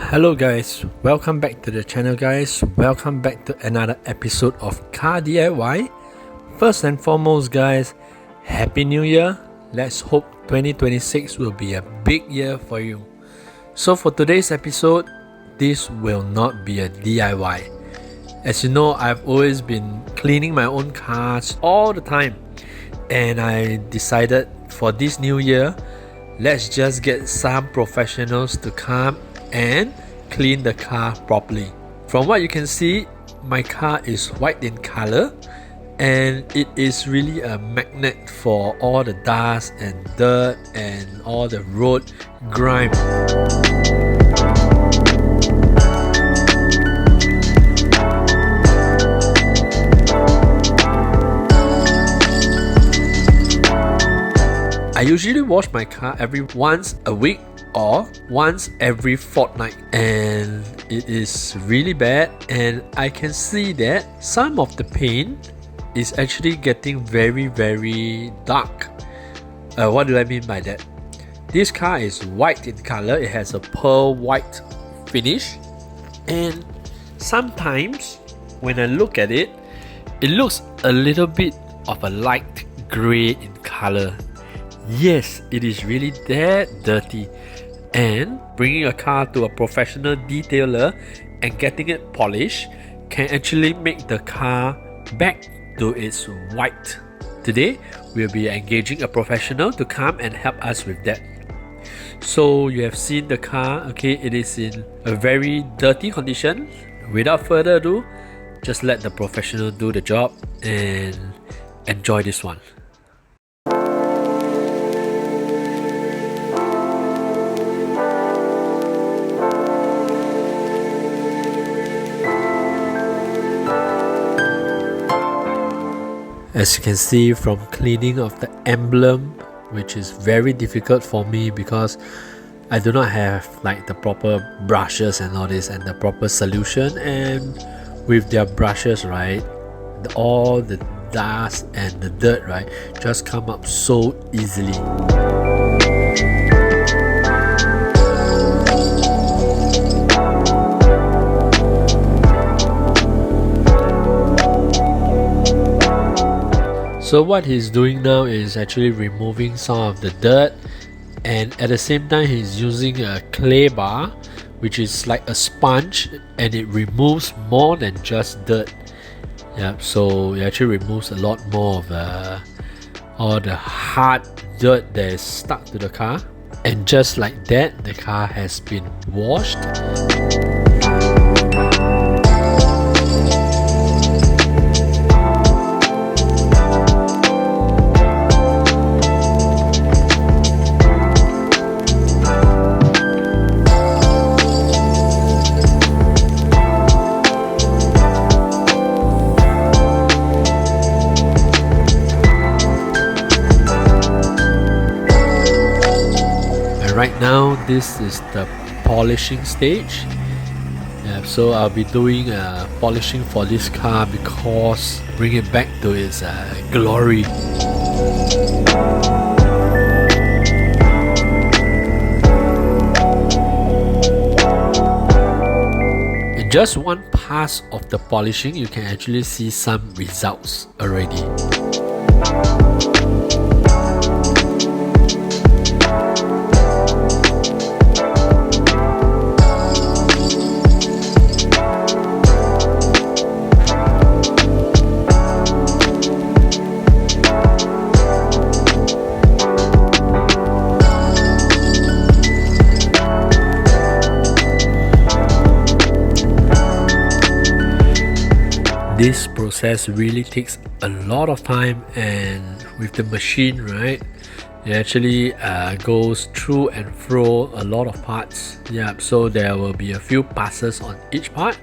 Hello guys, welcome back to the channel guys. Welcome back to another episode of Car DIY. First and foremost guys, Happy New Year. Let's hope 2026 will be a big year for you. So for today's episode, this will not be a DIY. As you know, I've always been cleaning my own cars all the time. And I decided for this new year, let's just get some professionals to come and clean the car properly. From what you can see, my car is white in color and it is really a magnet for all the dust and dirt and all the road grime. I usually wash my car every once a week or once every fortnight, and it is really bad, and I can see that some of the paint is actually getting very dark. What do I mean by that? This car is white in color, it has a pearl white finish, and sometimes when I look at it, it looks a little bit of a light gray in color. Yes, it is really that dirty, and bringing a car to a professional detailer and getting it polished can actually make the car back to its white. Today, we'll be engaging a professional to come and help us with that. So you have seen the car, okay, it is in a very dirty condition. Without further ado, just let the professional do the job and enjoy this one. As you can see from cleaning of the emblem, which is very difficult for me because I do not have like the proper brushes and all this and the proper solution, and with their brushes, right, all the dust and the dirt, right, just come up so easily. So what he's doing now is actually removing some of the dirt, and at the same time he's using a clay bar, which is like a sponge, and it removes more than just dirt. Yep, so it actually removes a lot more of all the hard dirt that is stuck to the car. And just like that, the car has been washed. Right now, this is the polishing stage. So I'll be doing polishing for this car because bring it back to its glory. In just one pass of the polishing, you can actually see some results already. This process really takes a lot of time, and with the machine, right, it actually goes through and fro a lot of parts. Yeah, so there will be a few passes on each part.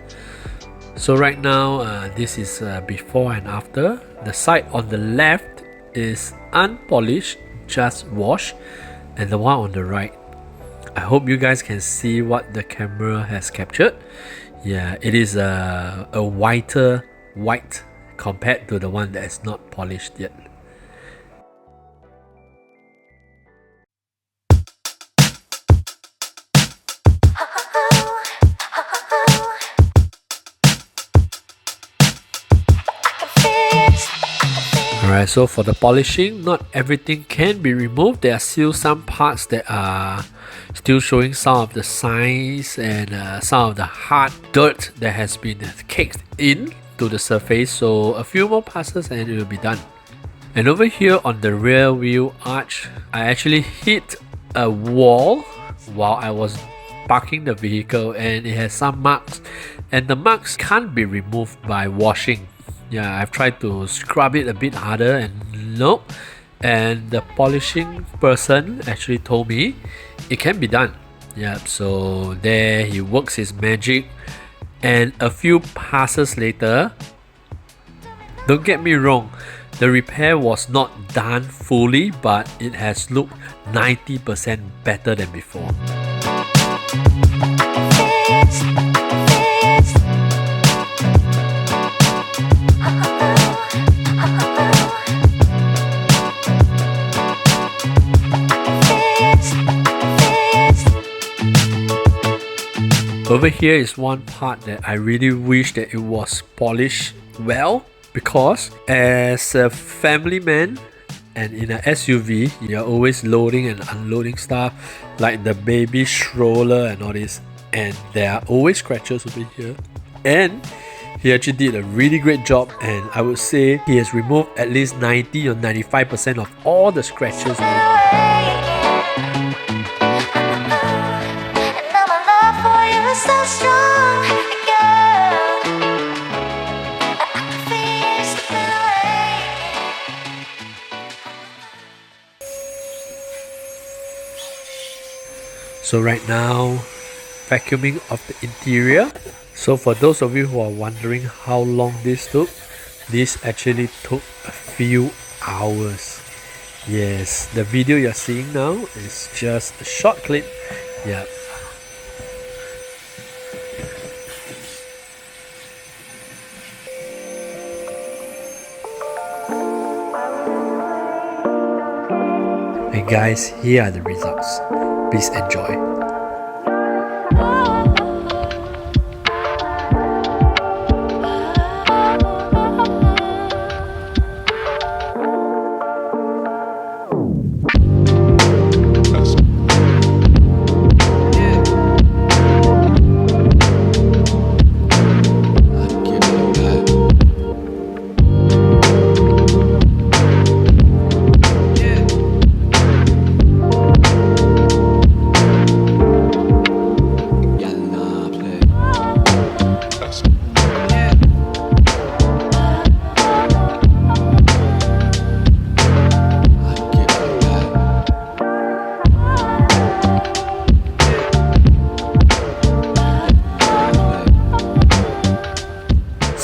So right now, this is before and after. The side on the left is unpolished, just washed, and the one on the right, I hope you guys can see what the camera has captured. Yeah, it is a whiter white compared to the one that is not polished yet. Alright, so for the polishing, not everything can be removed. There are still some parts that are still showing some of the signs and some of the hard dirt that has been caked in to the surface. So a few more passes and it will be done. And over here on the rear wheel arch, I actually hit a wall while I was parking the vehicle, and it has some marks, and the marks can't be removed by washing. Yeah, I've tried to scrub it a bit harder and nope. And the polishing person actually told me it can be done. Yeah, so there he works his magic, and a few passes later, don't get me wrong, the repair was not done fully, but it has looked 90% better than before. Over here is one part that I really wish that it was polished well, because as a family man and in an SUV, you're always loading and unloading stuff like the baby stroller and all this, and there are always scratches over here. And he actually did a really great job, and I would say he has removed at least 90 or 95% of all the scratches. So right now, vacuuming of the interior. So for those of you who are wondering how long this took, this actually took a few hours. Yes, the video you're seeing now is just a short clip. Yeah. And guys, here are the results. Please enjoy.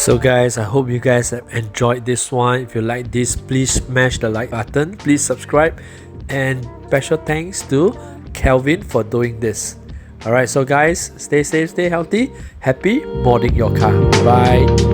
So guys, I hope you guys have enjoyed this one. If you like this, please smash the like button, please subscribe, and special thanks to Kelvin for doing this. Alright, so guys, stay safe, stay healthy, happy modding your car. Bye.